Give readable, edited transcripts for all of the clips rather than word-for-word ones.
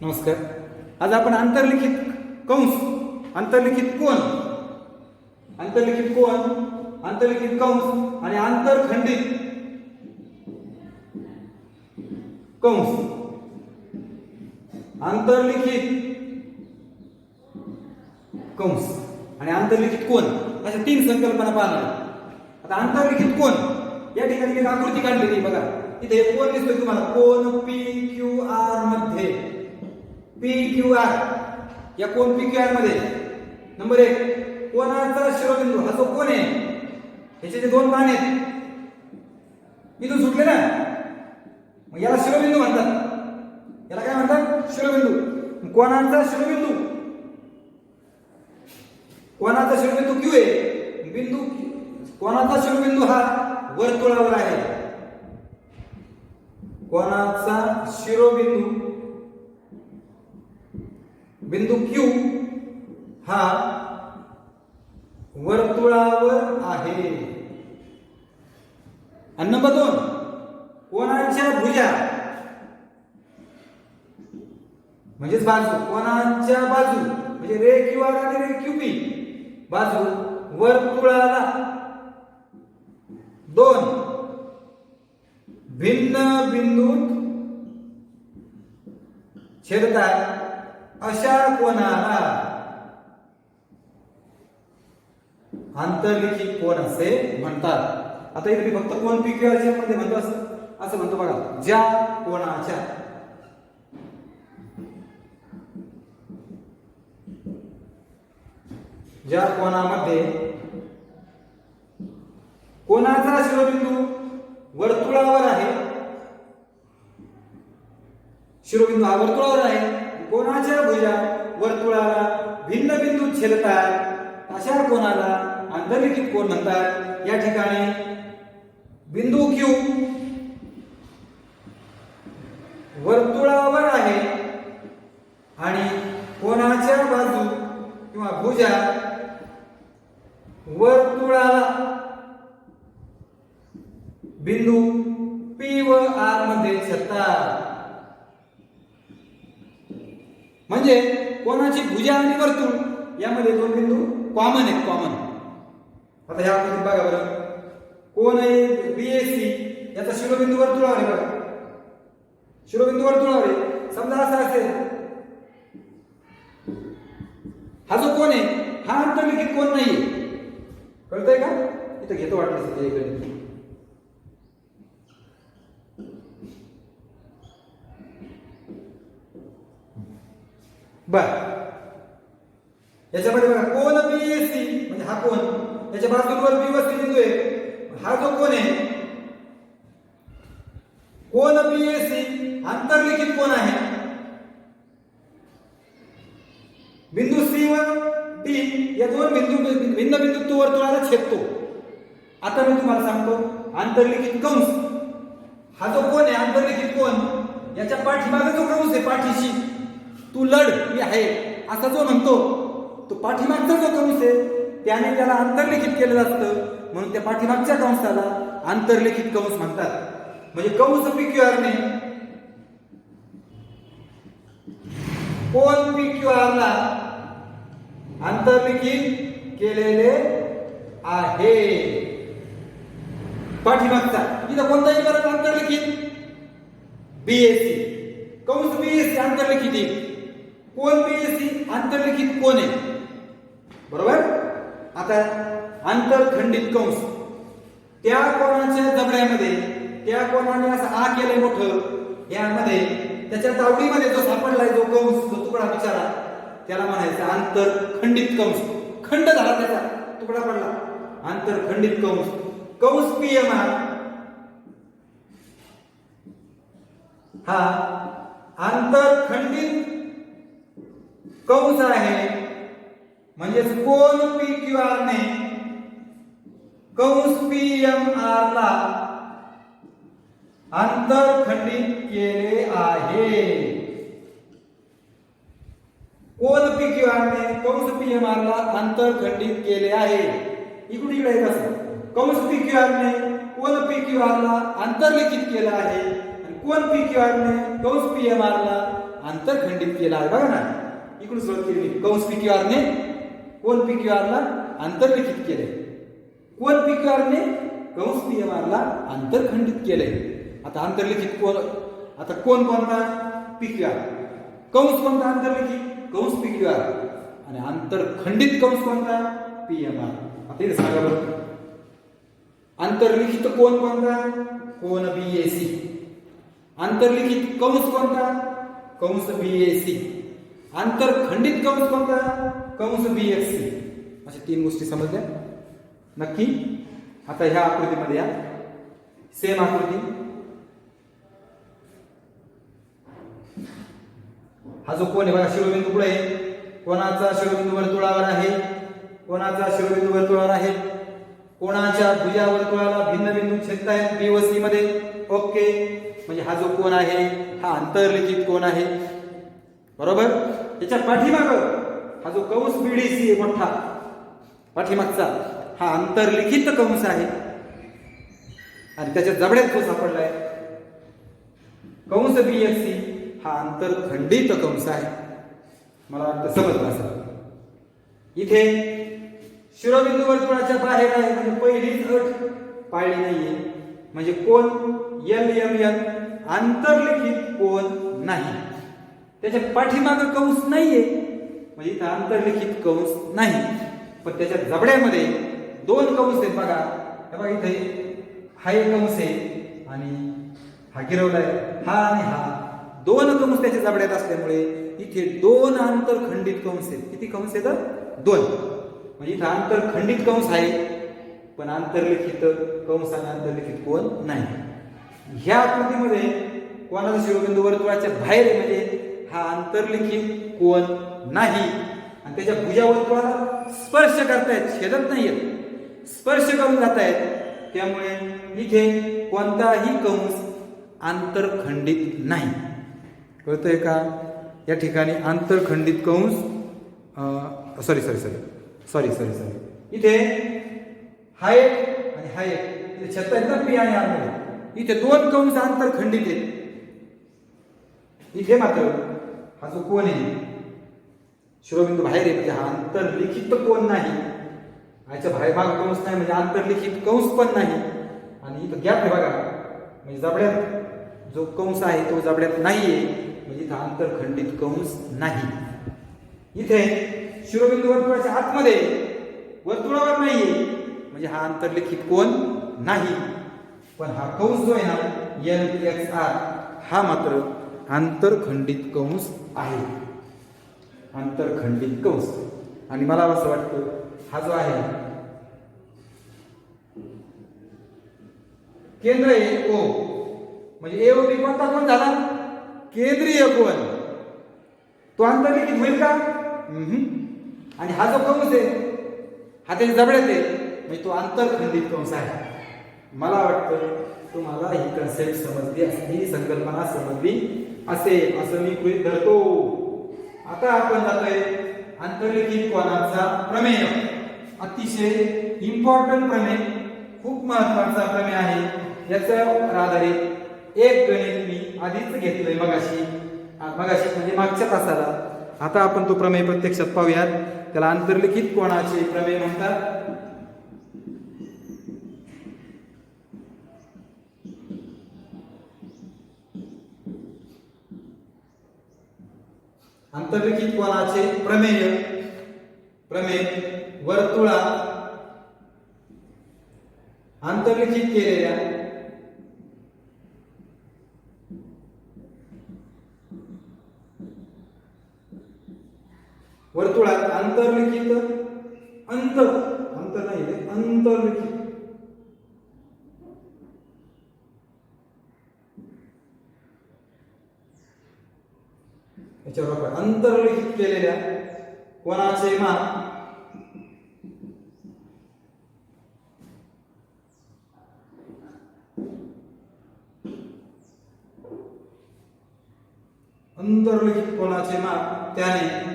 नमस्कार. आज आपण अंतर्लिखित कंस, अंतर्लिखित कोन, अंतर्लिखित कोन, अंतर्लिखित कंस आणि आंतरखंडित कंस, अंतर्लिखित कंस आणि आंतरलिखित कोन अशा तीन संकल्पना पाहणार. आता अंतर्लिखित कोन या ठिकाणी एक आकृती काढलेली बघा. इथे एक कोन दिसतोय तुम्हाला, कोन PQR मध्ये, PQR या कोन PQR मध्ये नंबर 1 कोनाचा शिरोबिंदू हा जो कोन आहे ह्याचे जे दोन बाण आहेत इथून सुटले ना, मग याला शिरोबिंदू म्हणतात. याला काय म्हणतात? शिरोबिंदू. कोनाचा शिरोबिंदू, कोनाचा शिरोबिंदू Q आहे. बिंदू कोनाचा शिरोबिंदू हा वर्तुळावर आहे. कोनाचा शिरोबिंदू बिंदू Q हा वर्तुळावर आहे. आणि नंबर 2 कोनाच्या भुजा म्हणजेच बाजू, कोनाच्या बाजू म्हणजे रे QR आणि रे QP बाजू वर्तुळाला दोन भिन्न बिंदूत छेदतात अशा कोनाला आंतरलिखित कोन असे म्हणतात. आता इथे मी फक्त कोन PQR मध्ये म्हणतो असं म्हणतो बघा. ज्या कोनाच्या ज्या कोनामध्ये कोनाचा शिरोबिंदू वर्तुळावर आहे, शिरोबिंदू हा वर्तुळावर आहे, कोनाच्या भुजा वर्तुळाला भिन्न बिंदू छेदतात अशा कोनाला आंतरलिखित कोन म्हणतात. या ठिकाणी बिंदू Q वर्तुळावर आहे आणि कोनाच्या बाजू किंवा भुजा वर्तुळाला बिंदू P व R मध्ये छेदतात. म्हणजे कोनाची भुजा आणि वर्तुळ यामध्ये दोन बिंदू कॉमन आहेत, कॉमन. आता ह्या आकृतीत बघा बरं, कोन आहे BAC याचा शिरोबिंदू वर्तुळावर आहे बघा, शिरोबिंदू वर्तुळावर आहे. समजा असा असेल, हा जो कोन आहे हा अंतर्लिखित कोन नाहीये. कळतंय का? इथं घेतो वाटलं ते इकडे. बर, याच्यामध्ये बघा कोन BAC म्हणजे हा कोन, याच्या बाजूवर B वस्ती बिंदू आहे. हा जो कोन आहे कोन BAC आंतरलिखित कोन आहे. बिंदू C व D या दोन भिन्न बिंदू तो वर्तुळाला छेदतो. आता मी तुम्हाला सांगतो आंतरलिखित कंस हा जो कोन आहे, आंतरलिखित कोन याच्या पाठीमागे जो कंस आहे, पाठीशी तू लढ मी आहे असा जो म्हणतो, तो पाठीमागचा जो कंस आहे त्याने त्याला आंतरलिखित केलेलं असतं, म्हणून त्या पाठीमागच्या कंसाला आंतरलिखित कंस म्हणतात. म्हणजे कंस PQR ने कोन PQR ला आंतरलिखित केलेले आहे. पाठीमागचा इथं कोणताही परत अंतर्लिखित BAC, कंस BAC अंतर्लिखित आहे, कोन BAC अंतर्लिखित कोन आहे. बरोबर. आता आंतरखंडित कंस, त्या कोणाच्या जबड्यामध्ये त्या कोणाने असं आ केलंय मोठं, यामध्ये त्याच्या तावडीमध्ये जो सापडलाय जो कंस, जो तुकडा बिचारा, त्याला म्हणायचं आंतरखंडित कंस. खंड झाला त्याचा, तुकडा पडला, आंतरखंडित कंस. कंस PMR हा आंतरखंडित कंस आहे. म्हणजेच कोन PQR ने कंस PMR ला आंतरखंडित केले आहे. कोन PQR ने कंस PMR ला आंतरखंडित केले आहे. इकडे इकडे येत असं कंस PQR ने कोन PQR ला आंतरलिखित केलं आहे, आणि कोन PQR ने कंस PMR ला आंतरखंडित केला आहे. बघा ना, इकडून सुरुवात केली कंस PQR ने कोण PQR ला आंतरलिखित केले, कोण PQR ने कंस PMR ला आंतरखंडित केले. आता आंतरलिखित कोण, आता कोण कोणता PQR, कंस कोणता आंतरलिखित कंस PQR आणि आंतरखंडित कंस कोणता PMR. आता इथे सांगा बरं, आंतरलिखित कोण कोणता, कोण BAC, आंतरलिखित कंस कोणता कंस BAC, आंतरखंडित कंस कोणता कंस BFC. अशा 3 गोष्टी समजल्या नक्की. आता ह्या आकृतीमध्ये या, सेम आकृती, हा जो कोण आहे बघा, शिरोबिंदू कुठे आहे, कोणाचा शिरोबिंदू वर्तुळावर आहे, कोणाचा शिरोबिंदू वर्तुळावर आहे, कोणाच्या भुजा वर्तुळाला भिन्न बिंदू छेदत आहेत B व C मध्ये. ओके, म्हणजे हा जो कोण आहे हा आंतरलिखित कोण आहे. बरोबर. त्याच्या पाठीमाग हा जो कंस BDC आहे मोठा पाठीमागचा, हा आंतरलिखित कंस आहे आणि त्याच्या जबड्यात तो सापडलाय कंस BFC, हा आंतरखंडित कंस आहे. मला वाटतं समजलं असेल. इथे शिरोबिंदू वर्तुळाच्या बाहेर आहे म्हणजे पहिलीच अट पाळली नाहीये, म्हणजे कोण LMN आंतरलिखित कोण नाही. त्याच्या पाठीमागे कंस नाहीये म्हणजे इथं आंतरलिखित कंस नाही, पण त्याच्या जबड्यामध्ये 2 कंस आहेत बघा. हे बघा इथे हा एक कंस आहे आणि हा गिरवलाय, हा आणि हा 2 कंस त्याच्या जबड्यात असल्यामुळे इथे 2 आंतरखंडित कंस आहेत. किती कंस आहेत? 2. म्हणजे इथं आंतरखंडित कंस आहे पण आंतरलिखित कंस आणि आंतरलिखित कोण नाही. ह्या आकृतीमध्ये कोणाचा शिरोबिंदू वर्तुळाच्या बाहेर आहे म्हणजे हा आंतरलिखित कोण नाही आणि त्याच्या भुजा वर्तुळाला स्पर्श करतायत, छेदत नाहीयेत, स्पर्श करून जात आहेत. त्यामुळे इथे कोणताही कंस आंतरखंडित नाही. कळतंय का? या ठिकाणी आंतरखंडित कंस सॉरी इथे हा एक आणि हा एक इथे छत्ता आहेत ना P आणि R मध्ये, इथे 2 कंस आंतरखंडित आहेत. इथे मात्र हा जो कोण आहे शिरोबिंदू बाहेर आहे म्हणजे हा आंतरलिखित कोण नाही, याच्या बाहेर भाग कंस नाही म्हणजे आंतरलिखित कंस पण नाही. आणि इथं गॅप आहे बघा, म्हणजे जबड्यात जो कंस आहे तो जबड्यात नाहीये म्हणजे इथं आंतरखंडित कंस नाही. इथे शिरोबिंदू वर्तुळाच्या आतमध्ये वर्तुळावर नाहीये म्हणजे हा आंतरलिखित कोण नाही. पण हा कंस जो आहे ना LXR हा मात्र आंतरखंडित कंस आहे, आंतरखंडित कंस. आणि मला असं वाटतं हा जो आहे केंद्र आहे O, म्हणजे A व B कोणता कोण झाला? केंद्रीय कोण. तो आंतरलिखित होईल का? आणि हा जो कंस आहे हा त्याच्या जबड्यात आहे म्हणजे तो आंतरखंडित कंस आहे. मला वाटतं तुम्हाला ही कन्सेप्ट समजली असली, ही संकल्पना समजली असेल असं मी गृहीत धरतो. आता आपण जातोय आंतरलिखित कोणाचा प्रमेय. अतिशय इम्पॉर्टंट प्रमेय, खूप महत्वाचा प्रमेय आहे. याच्यावर आधारित एक गणित मी आधीच घेतलंय मगाशी म्हणजे मागच्या तासाला. आता आपण तो प्रमेय प्रत्यक्षात पाहूयात. त्याला आंतरलिखित कोणाचे प्रमेय म्हणतात. आंतरलिखित कोणाचे प्रमेय वर्तुळा आंतरलिखित केलेल्या वर्तुळात आंतरलिखित अंतर नाही अंतर्लिखित याच्यावर अंतर्लिखित केलेल्या कोणाचे मान अंतर्लिखित कोणाचे माप त्याने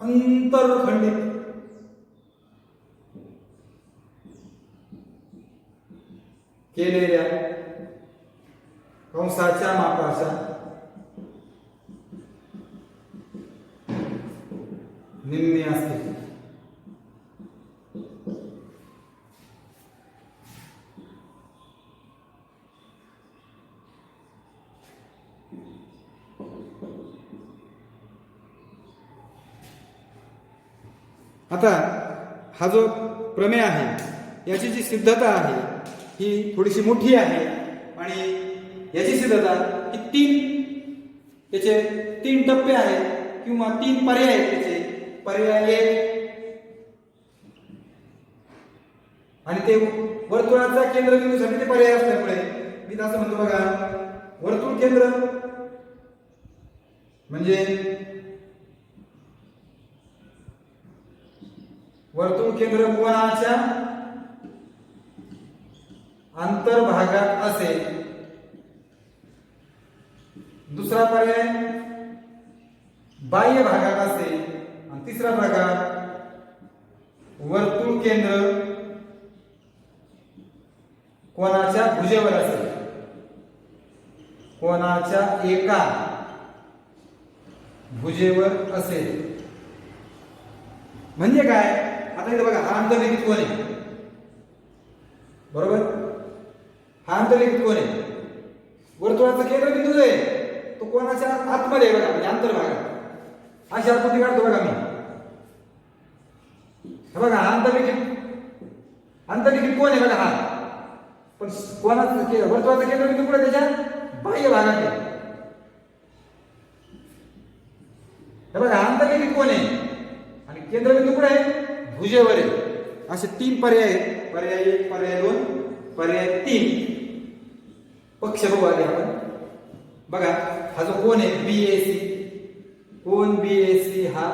अंतरखंडित केलेल्या कंसाच्या मापाच्या निम्मे असते. आता हा जो प्रमेय आहे याची जी सिद्धता आहे ही थोडीशी मोठी आहे आणि याची सिद्धता ही त्याचे 3 टप्पे आहेत किंवा 3 पर्याय आहेत. त्याचे पर्याय 1 आणि ते वर्तुळाचा केंद्रबिंदूसाठी ते पर्याय असल्यामुळे मी असं म्हणतो बघा, वर्तुळ केंद्र म्हणजे वर्तुळ केंद्र कोणाच्या अंतर्भागात असेल. दुसरा पर्याय बाह्य भागात असेल आणि तिसरा प्रकार वर्तुळ केंद्र कोणाच्या भुजेवर असेल, कोणाच्या एका भुजेवर असेल. म्हणजे काय, आता इथे बघा हा अंतर्लिखित कोण आहे, बरोबर. हा अंतर्लिखित कोण आहे, वर्तुळाचा केंद्रबिंदू आहे तो कोणाच्या आतमध्ये आहे बघा, म्हणजे अंतर्भागात. अशी आकृती काढतो बघा मी. हे बघा हा अंतर्लिखित कोण आहे बघा हा, पण कोणाचा वर्तुळाचा केंद्रबिंदू कुठे त्याच्या बाह्य भागात आहे. हे बघा हा अंतर्लिखित कोण आहे आणि केंद्रबिंदू कुठे आहे, भुजेवर आहे. असे 3 पर्याय आहेत. पर्याय 1, पर्याय 2, पर्याय 3. पक्ष बघू आले आपण. बघा हा जो कोण आहे बीएसी, कोण बीएसी हा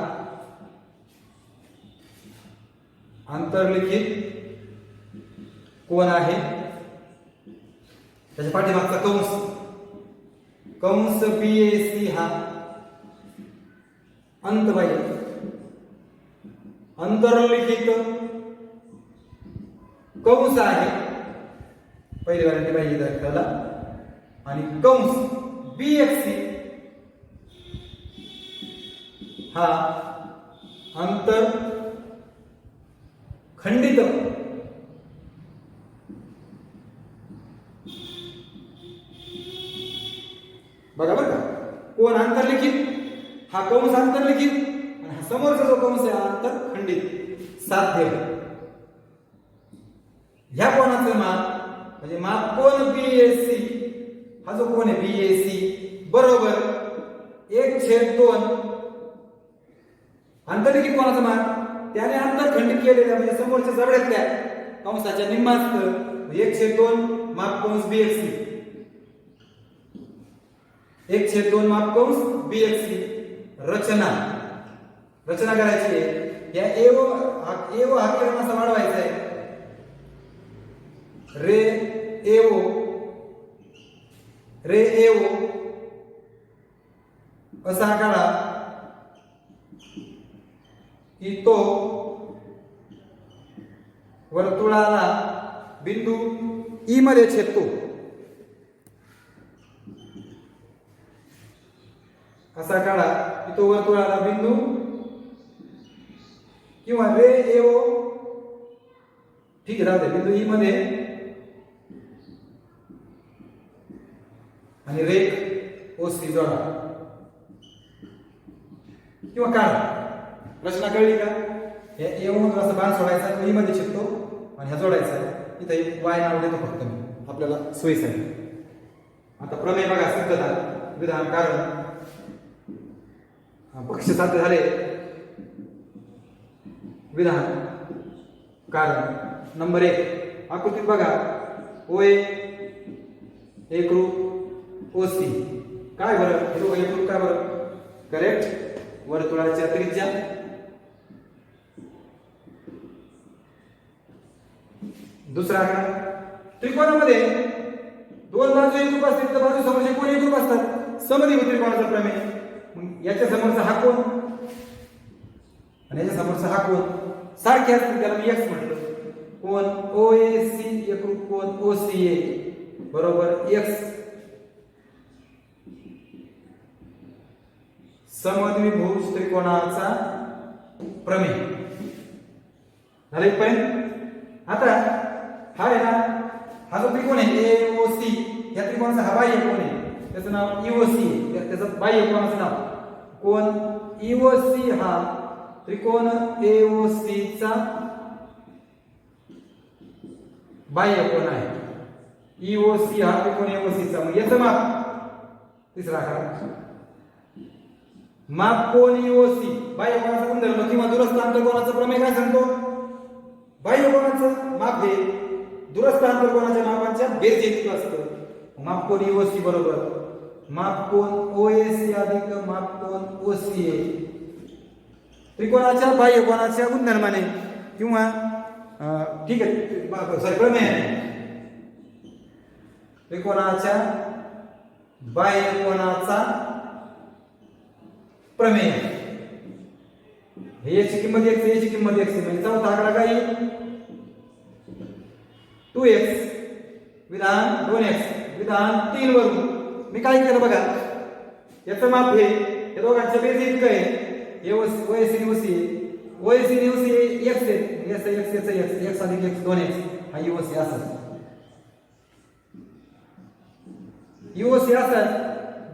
अंतर्लिखित कोण आहे. त्याच्या पाठीमागचा कंस बीएसी हा अंतबाह्य अंतर्लिखित कंस आहे. पहिली व्हॅरायटी पाहिजे दाखवायला. आणि कंस बीएफसी हा अंतर खंडित बघा बरं का, कोण अंतर्लिखित, हा कंस अंतर्लिखित आणि हा समोरचा जो कंस आहे अंतर खंडित साध्य. ह्या कोणाचं माप म्हणजे माप कोण बीएसी, हा जो कोण आहे बीएसी बरोबर 1/2 अंतर्लिखित कोणाचं माप त्याने अंतर खंडित केलेलं म्हणजे समोरच्या जवळच्या कंसाच्या निम्मा असतं 1/2 माप कंस बीएसी, 1/2 माप कंस बीएफसी. रचना करायची आहे. या एओ हा किरण असा वाढवायचा आहे. रे एओ असा काढा की तो वर्तुळाला बिंदू ई मध्ये छेदतो. असा काढा की तो वर्तुळाला बिंदू किंवा रे एओ ठीक आहे राहते बिंदू ई मध्ये आणि रेख ओसी जोडा किंवा काढा. रचना कळली का. हे एओ मधून असं बाण सोडायचा तो ई मध्ये छेदतो आणि हा जोडायचा. इथे वाय नाव देतो फक्त मी आपल्याला सोयीसाठी. आता प्रमेय बघा, सिद्धता, विधान, कारण, पक्ष साध्य झाले. विधान, कारण. नंबर 1 आकृतीत बघा, ओए एकरूप ओसी काय बरं, हे दोघं एकरूप काय बरं, करेक्ट. वर्तुळाच्या त्रिज्या दुसरा त्रिकोणामध्ये 2 बाजू एकरूप असतील तर बाजू समोरचे कोण एकरूप असतात, समद्विभुज त्रिकोणाचा प्रमेय. मग याच्या समोरचा हा कोण आणि याच्या समोरचा हा कोण सारखे असतील, त्याला मी एक्स म्हटलं. कोण ओएसी एकरूप कोण ओसीए बरोबर एक्स. समद्विभुज त्रिकोणाचा प्रमेय झालं एक पॉईंट. आता हा आहे ना, हा जो त्रिकोण आहे AOC, या त्रिकोणाचा हा बाह्य कोण आहे, त्याचं नाव EOC आहे. त्याचं बाह्य कोणाचं नाव कोण EOC, हा त्रिकोण AOC चा बाह्य कोण आहे. EOC हा त्रिकोण AOC चा. मग याचं माप तिसरा आकडा, माप कोण EOC, बाह्य कोणाचा गुणधर्म किंवा दुरस्थ आंतरकोनाचं प्रमेय काय सांगतो, बाह्य कोणाचं माप हे दुरस्थ आंतरकोनाच्या मापांच्या बेरजेइतकं असतं. माप कोण EOC बरोबर माप कोण OAC अधिक माप कोण OCA. त्रिकोणाच्या बाह्य कोनाच्या गुणधर्माने किंवा ठीक आहे सॉरी प्रमेय, त्रिकोणाच्या बाह्य कोनाचा प्रमेय, हे याची किंमत x, याची किंमत x, म्हणजे चौथा आकडा काय येईल 2x विधान 2x विधान 3 वरून मी काय केलं बघा, याचं माप हे या दोघांच्या बेरीज इतकं आहे. OAC आणि OC x आहे, x अधिक x 2x, हा EOC असा EOC असा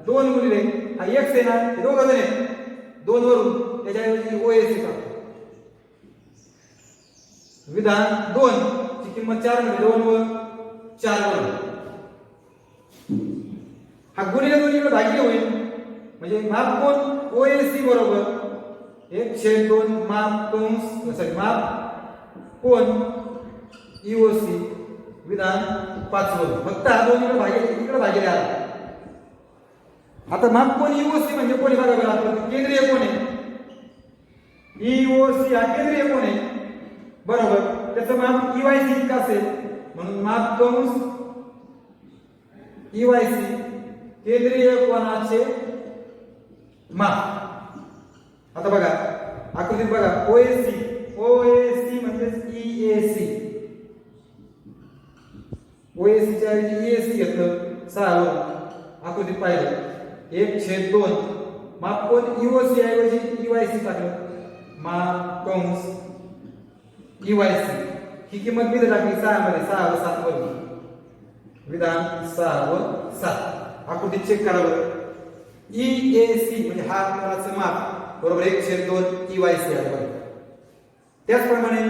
2 गुणिले हा x आहे ना, हे दोघं जण आहे 2 वरून त्याच्याऐवजी OAC टाकतो. विधान 2 ची किंमत 4 म्हणजे 2 वर 4 वर हा गुणिले 2 इकडे भागिले होईल, म्हणजे माप कोण OAC बरोबर 1/2 माप कंस सॉरी माप कोण EOC विधान 5 वर. फक्त हा 2 इकडे भागिले आला. आता माप कोण EOC म्हणजे कोणी बघा बरं, आपण केंद्रीय कोण आहे EOC हा केंद्रीय कोण आहे बरोबर, त्याचं माप EYC इतकं असेल, म्हणून माप कंस EYC केंद्रीय कोनाचे माप. आता बघा आकृतीत बघा OAC म्हणजे EAC, OAC च्या ऐवजी EAC घेतलं 6 वर, आकृतीत पाहिलं 1/2 माप कोण EOC ऐवजी EYC टाकलं, माप कंस EYC ही किंमत मी टाकली 6 मध्ये, 6 व 7 वर विधान 6 व 7. आकृतीत चेक करावं, EAC म्हणजे हा कोणाचं माप बरोबर 1/2 EYC आहे बघा. त्याचप्रमाणे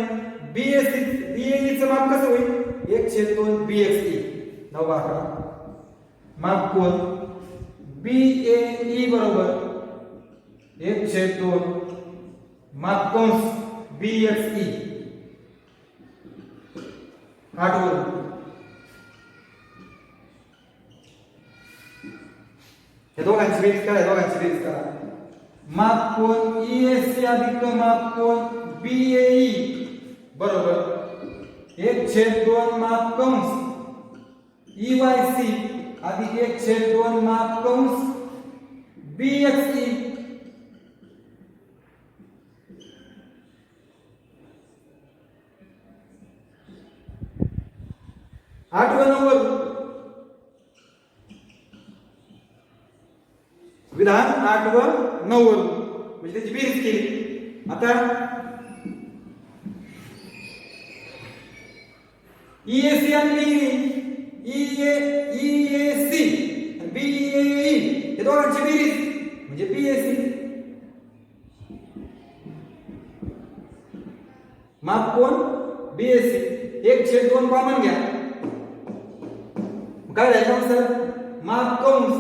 BAE चं माप कसं होईल 1/2 BXE. 9वा आकडा माप कोण BAE बरोबर 1/2 माप कंस BXE 8 वर. हे दोघांची बेरीज करा, माप कोण EAC अधिक माप कोण BAE बरोबर 1/2 माप कंस EYC अधिक 1/2 माप कंस BXE. विधान 8 व 9 म्हणजे त्याची बेरीज केली. आता EAC आणि EAC आणि BAE हे दोघांची बेरीज म्हणजे BAC. माप कोण BAC 1/2 कॉमन घ्या, काय राहिलं सर माप कंस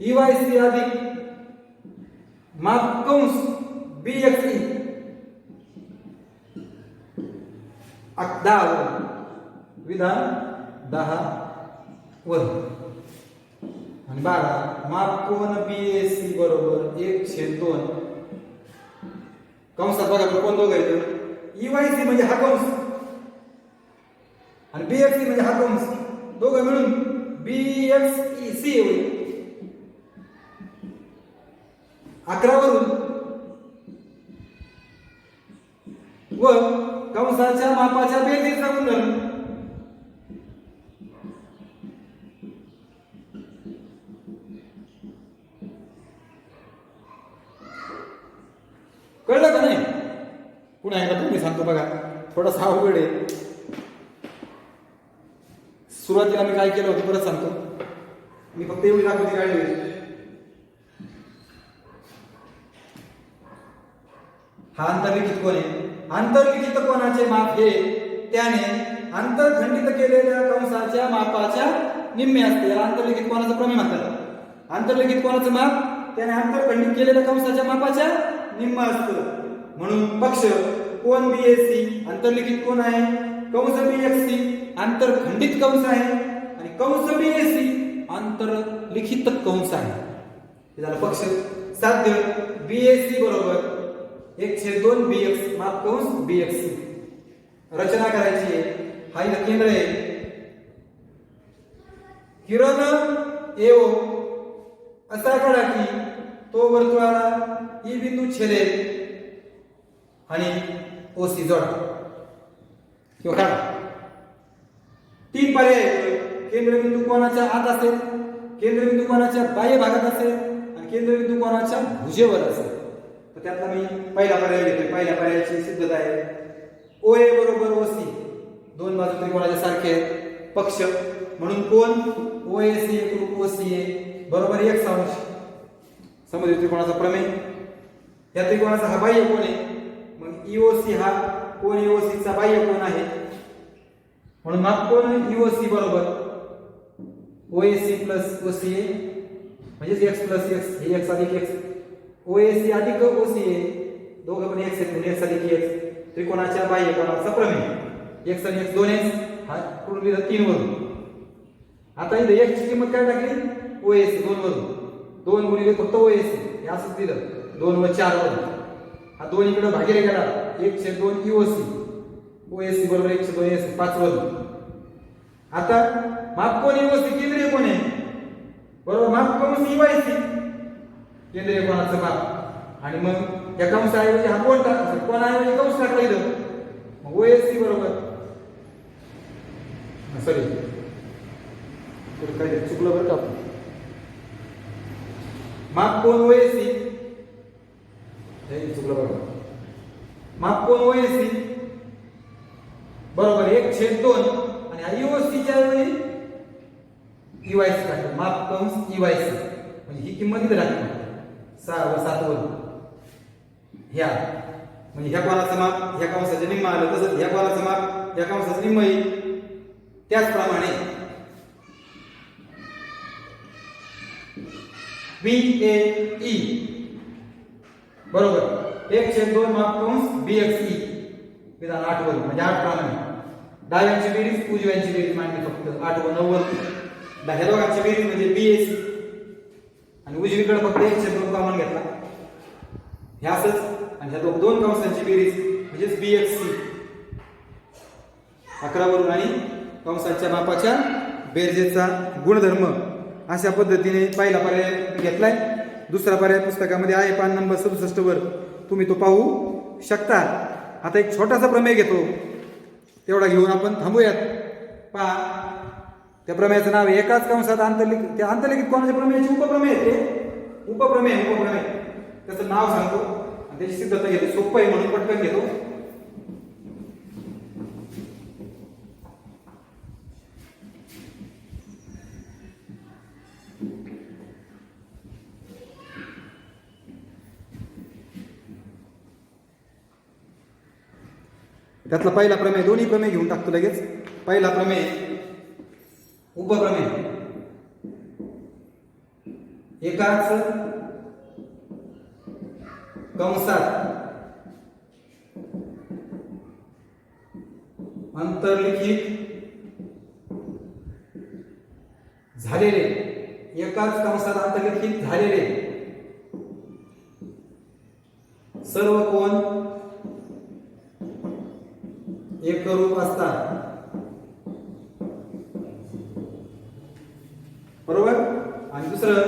EYC अधिक माप कंस BXE 10 विधान 10 वर आणि 12 माप कोण BAC बरोबर 1/2 कंसात बघा कोण दोघं आहेत EYC म्हणजे हा कंस आणि BXE म्हणजे हा कंस, दोघं मिळून BXEC होईल. 11 वरून व कंसाच्या मापाच्या बेरीजचा गुणधर्म कळलं का नाही? पुन्हा एकदा तुम्ही सांगतो बघा, थोडासा अवघड आहे. सुरुवातीला मी काय केलं होतं परत सांगतो. मी फक्त एवढी आकृती काढली. हा अंतर्लिखित कोण आहे? अंतर्लिखित कोणाचे माप हे त्याने अंतरखंडित केलेल्या कंसाच्या मापाच्या निम्मे असते. याला अंतर्लिखित कोणाचं प्रमेय म्हणतात. अंतर्लिखित कोणाचं माप त्याने अंतरखंडित केलेल्या कंसाच्या मापाच्या निम्म असतं. म्हणून पक्ष कोन बीएसी अंतर्लिखित कोण आहे? कंस बीएफसी अंतरखंडित कंस आहे आणि कंस बीएसी अंतर्लिखित कंस आहे. हे झालं पक्ष. साध्य बीएसी बरोबर 1/2 बीएक्स माप कंस बीएक्सी. रचना करायची आहे. हा इथं केंद्र आहे. किरण एओ असा काढा की तो वर्तुळाला ई बिंदू छेदेल आणि ओसी जोडा किंवा काढा. 3 पर्याय आहेत. केंद्रबिंदू कोणाच्या आत असेल, केंद्रबिंदू कोणाच्या बाह्य भागात असेल आणि केंद्रबिंदू कोणाच्या भुजेवर असेल. तर त्यातला मी पहिला पर्याय घेतोय. पहिल्या पर्यायाची सिद्धता आहे ओ ए बरोबर ओसी. दोन बाजू त्रिकोणाच्या सारखे आहेत. पक्ष म्हणून कोण ओएसी एकरूप ओसीए बरोबर 1 अंश. समुद्री त्रिकोणाचा प्रमेय. या त्रिकोणाचा हा बाह्य कोण आहे. मग ईओसी हा कोण ईओसीचा बाह्य कोण आहे. म्हणून माप कोण ईओसी बरोबर ओएसी प्लस ओसीए म्हणजे x प्लस x हे x अधिक x. ओएसी अधिक ओसीए दोघं पण x आहेत. x अधिक x त्रिकोणाच्या बाह्य कोणाचा प्रमेय. x आणि x 2x हा पूर्ण लिहिलं 3 वरून. आता इथे x ची किंमत काय टाकली ओएसी 2 वरून. 2 गुणिले फक्त ओएसी हे असंच दिलं 2 व 4 वरून. हा 2 इकडे भागिले गेला 1/2 ईओसी. ओएसी बरोबर 1/2 एसी 5 वरून. आता माप कोण ईओसी केंद्रीय कोण आहे बरोबर माप कंस ईवायसी केंद्रीय कोणाचं माप. आणि मग या कंसाऐवजी हा कोण टाकला कोणाऐवजी कंस टाकला इथं. मग ओएसी बरोबर सॉरी काय चुकलं बरं का. माप कोण ओएसी चुकलं बरोबर. माप कोण ओएसी बरोबर 1/2 आणि ईओसीच्या ऐवजी ईवायसी टाकलं. माप कंस ईवायसी म्हणजे ही किंमत इथे टाकली 6 व 7 वर. ह्या म्हणजे ह्या कोणाचं माप ह्या कंसाचे निम्म आलं. तसंच ह्या कोणाचं माप ह्या कंसाचं निम्म येईल. त्याचप्रमाणे बीएई बरोबर 1/2 माप कंस बीएक्सई विधान 8 वर म्हणजे 8 प्रमाणे. डाव्यांची बेरीज उजव्यांची बेरीज मांडली फक्त 8 व 9 वर. ह्या दोघांची बेरीज म्हणजे बीएसी आणि उजवीकडे फक्त 1/2 कॉमन घेतला हे असंच. आणि ह्या दोन कंसांची बेरीज म्हणजे बीएक्ससी 11 वरून आणि कंसाच्या मापाच्या बेरजेचा गुणधर्म. अशा पद्धतीने पहिला पर्याय घेतलाय. दुसरा पर्याय पुस्तकामध्ये आहे पान नंबर 67 वर तुम्ही तो पाहू शकता. आता एक छोटासा प्रमेय घेतो तेवढा घेऊन आपण थांबूयात. पहा त्या प्रमेयाचं नाव आहे एकाच कंसात अंतर्लिखित. त्या अंतर्लिखित कोणाच्या प्रमेयाचे उपप्रमेय आहे ते उपप्रमेय त्याचं नाव सांगतो आणि त्याची सिद्धता घेतो. सोपं आहे म्हणून पटकन घेतो. त्यातला पहिला प्रमेय दोन्ही प्रमेय घेऊन टाकतो लगेच. पहिला प्रमेय उपप्रमेय. एकाच कंसात अंतर्लिखित झालेले एकाच कंसात अंतर्लिखित झालेले सर्व कोण एकरूप असतात. बरोबर. आणि दुसरं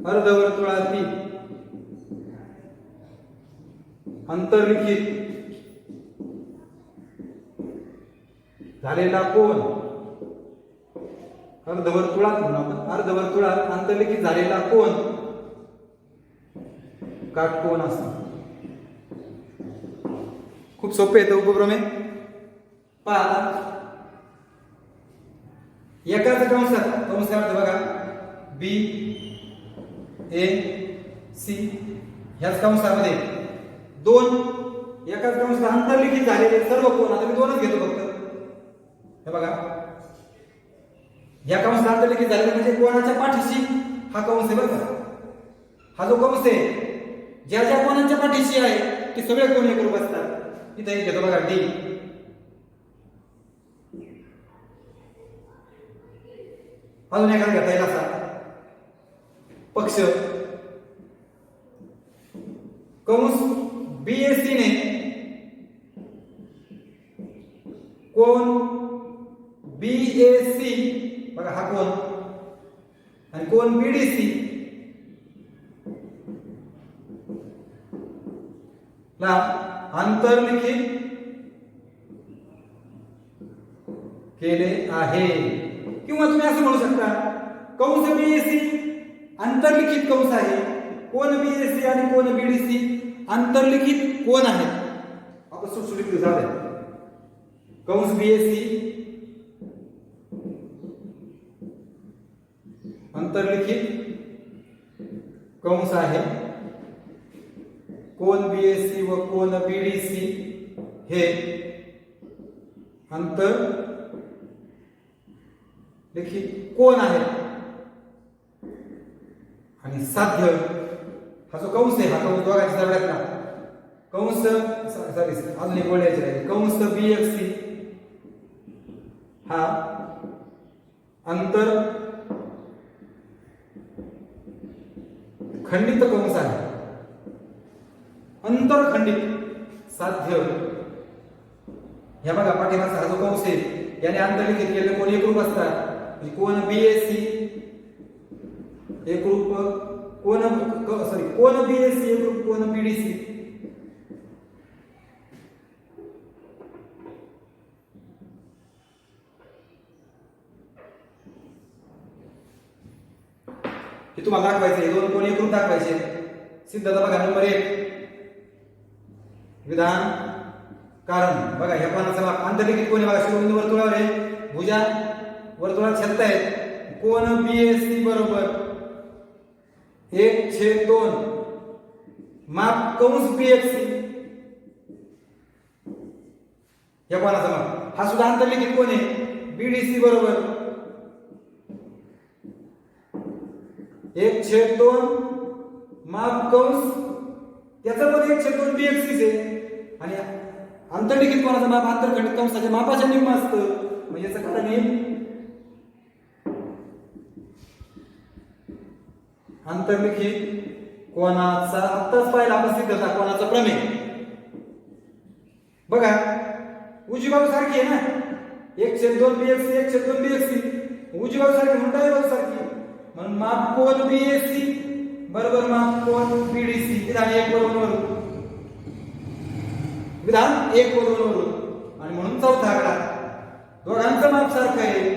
अर्धवर्तुळातील अंतर्लिखित झालेला कोन अर्धवर्तुळात म्हणून आपण अर्धवर्तुळात अंतर्लिखित झालेला कोन काटकोन असतो. खूप सोपे येतं उपप्रमेय. पहा आता एकाच कंसात कंस अर्थ बघा बी ए सी ह्याच कंसामध्ये दोन एकाच कंसात अंतर्लिखित झालेले सर्व कोण, आता मी दोनच घेतो फक्त. हे बघा या कंसात अंतर्लिखित झालेले म्हणजे कोणाच्या पाठीशी हा कंस आहे बरं का. हा जो कंस आहे ज्या ज्या कोणाच्या पाठीशी आहे ते सगळे कोण एकरूप असतात. इथे एक घेतो बघा डी. अजून एखादा घेता येईल असा पक्ष कंस बीएसी ने कोण बीएसी बघा हा कोण आणि कोण बीडीसी ला अंतर्लिखित केले आहे. किंवा तुम्ही असं म्हणू शकता कंस बीएसी अंतर्लिखित कंस आहे, कोण बीएसी आणि कोण बीडीसी अंतर्लिखित कोण आहेत. आपण सुटसुटीत झालंय कंस बीएसी अंतर्लिखित कंस आहे, कोण बीएसी व कोण बीडीसी हे अंतर्लिखित कोण आहे. आणि साध्य हा जो कंस आहे हा कंस दोघांच्या जवळातला कंस सॉरी अजून एक बोलायचे आहे कंस बीएफसी हा अंतर खंडित कंस आहे. अंतरखंडित साध्य ह्या बघा पाठीमागचा हा जो कंस आहे याने अंतर्लिखित केलेले कोण एकरूप असतात. कोण बीएससी एकरूप कोण सॉरी कोण बीएससी एकरूप कोण बीडीसी. हे तुम्हाला दाखवायचे दोन कोण एकरूप दाखवायचे. सिद्धता बघा नंबर 1 विधान कारण बघा ह्या कोणाचा माप अंतर्लिखित कोण आहे बघा शिरोबिंदू वर्तुळावर आहे, भुजा वर्तुळात छेदत आहेत. कोण बीएससी बरोबर 1/2 माप कंस बीएफसी या कोणाचा माप हा सुद्धा अंतर्लिखित कोण आहे बीडीसी बरोबर 1/2 माप कंस त्याचा पण 1/2 बीएफसी आहे. आणि अंतर्लिखित कोणाचा माप अंतरखंडित कंसाच्या मापाच्या निम्म असतं. म्हणजे याचं कारण आहे अंतर्लिखित कोणाचा आत्ताच पाहिला आपण सिद्धता कोणाचा प्रमेय. बघा उजवी बाजू सारखी आहे ना 1/2 बीएफसी 1/2 बीएफसी उजवी बाजू सारखी म्हणून डावी बाजू सारखी म्हणून माप कोण बीएससी बरोबर माप कोण बीडीसी. विधान 1 वरून विधान 1 वरून आणि म्हणून चौथा आकडा दोघांचं माप सारखं आहे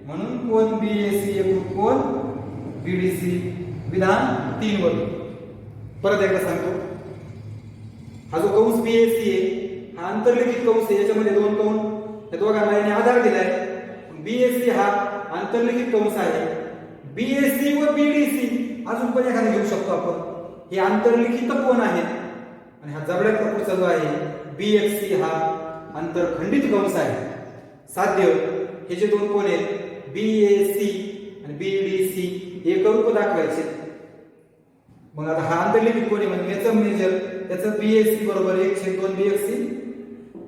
म्हणून कोण बीएससी एकूण कोण बीडीसी. विधान 3 वरून परत एकदा सांगतो हा जो कंस बीएससी आहे हा अंतर्लिखित कंस आहे. याच्यामध्ये दोन कोण या दोघांना याने आधार दिलाय. बीएससी हा अंतर्लिखित कंस आहे. बीएससी व बीडीसी अजून पण एखादा घेऊ शकतो आपण. हे अंतर्लिखित कोण आहेत. आणि हा जबड्यात पुढचा जो आहे बीएफसी हा अंतरखंडित कंस आहे. साध्य हे जे दोन कोण आहेत बीएसी आणि बीडीसी एकरूप दाखवायचे. मग आता हा अंतर्लिखित कोण आहे म्हणजे याचं मेजर त्याचं बीएससी बरोबर 1/2 बीएफसी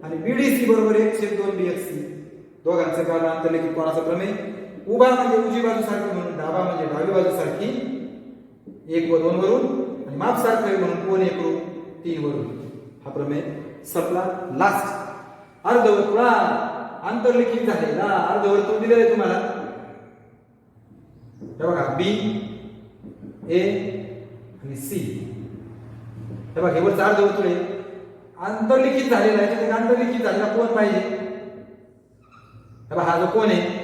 आणि बीडीसी बरोबर 1/2 बीएफसी. दोघांचं कारण अंतर्लिखित कोणाचा प्रमेय. उभा म्हणजे उजवी बाजू सारखी म्हणून डावा म्हणजे डावी बाजू सारखी 1 व 2 वरून आणि माप सारखं आहे म्हणून कोण एकरूप 3 वरून. हा प्रमेय संपला. लास्ट अर्धवर्तुळा अंतर्लिखित झालेला अर्धवर्तुळ दिलेलं आहे तुम्हाला. हे बघा बी ए आणि सी हे बघा हे वरचं अर्धवर्तुळ आहे अंतर्लिखित झालेला आहे. त्यात अंतर्लिखित झालेला कोण पाहिजे. हे बघा हा जो कोण आहे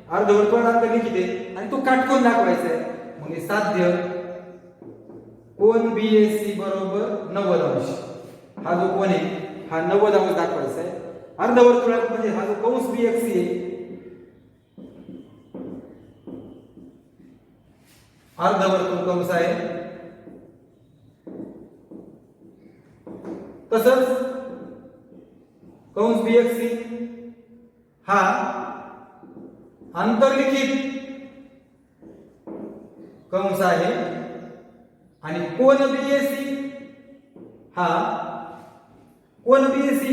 अर्धवर्तुळ अंतर्लिखित आहे आणि तो काटकोन दाखवायचा आहे. मग हे साध्य कोण बीएससी बरोबर 90 अंश. हा जो कोण आहे हा 90 अंश दाखवायचा आहे. अर्धवर्तुळात म्हणजे हा जो कंस BFC आहे अर्धवर्तुळ कंस आहे. तसंच कंस BFC हा आंतरलिखित कंस आहे आणि कोन BAC हा कोन BAC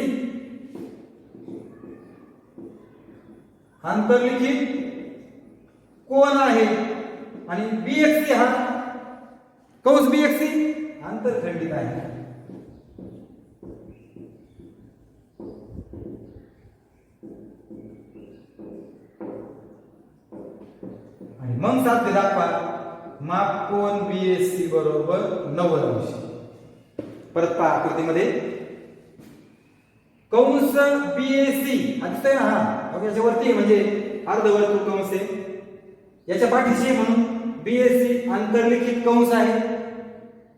आंतरलिखित कोन आहे आणि BFC हा कंस BFC आंतरखंडित आहे. आणि मग साध्य दाखवा माप कोन BAC बरोबर 90 अंश. परत पहा आकृतीमध्ये कंस BAC हा दिसतोय ना, हा याच्यावरती म्हणजे अर्धवर्तुळ कंस आहे, याच्या पाठीशी म्हणून BAC आंतरलिखित कंस आहे.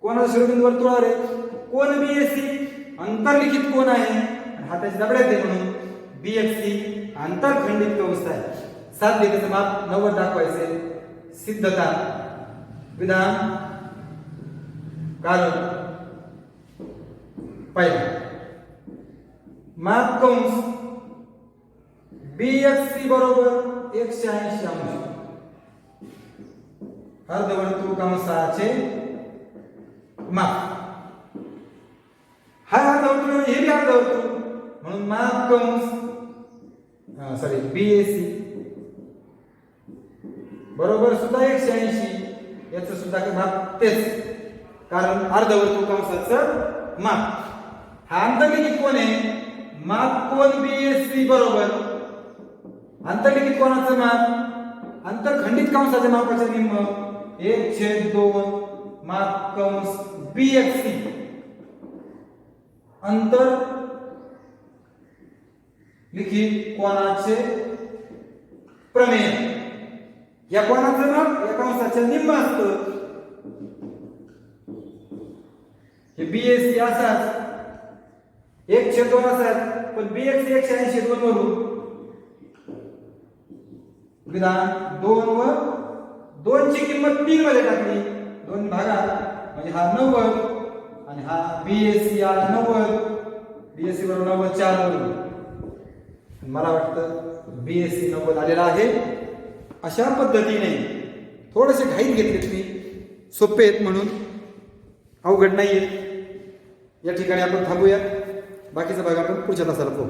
कोणाचा शिरोबिंदू वर्तुळावर आहे, कोन BAC आंतरलिखित कोन आहे आणि हाताची जबड्यात आहे म्हणून BFC आंतरखंडित कंस आहे. साध्य त्याचं माप 90 दाखवायचे. सिद्धता विधान कारण पहिला माप कंस BFC बरोबर 180 अंश अर्धवर्तुळ कंसाचे माप. हा अर्धवर्तुळ हे बी अर्धवर्तुळ म्हणून माप कंस BAC बरोबर सुद्धा 180. याचं सुद्धा माप तेच, कारण अर्धवर्तुळ कंसाचं माप. हा आंतरलिखित कोन आहे, माप कोन BAC बरोबर आंतरलिखित कोनाचं माप आंतरखंडित कंसाच्या मापाच्या निम्म 1/2 माप कंस BFC अंतर लिखित कोनाचे प्रमेय. या कोनाचं माप या कंसाच्या निम्म असतं. हे BAC असाच 1/2 असाच, पण BFC 180 2 वरून विधान 2 व 2 ची किंमत 3 मध्ये टाकली 2 भागात म्हणजे हा 90 आणि हा BAC आला 90. BAC बरोबर 90 4 वरून मला वाटतं BAC 90 आलेला आहे. अशा पद्धतीने थोडेसे घाईत घेतलेत मी, सोपे आहेत म्हणून, अवघड नाहीये. या ठिकाणी आपण थांबूया. बाकीचा भाग आपण पुढच्या तासाला पाहू.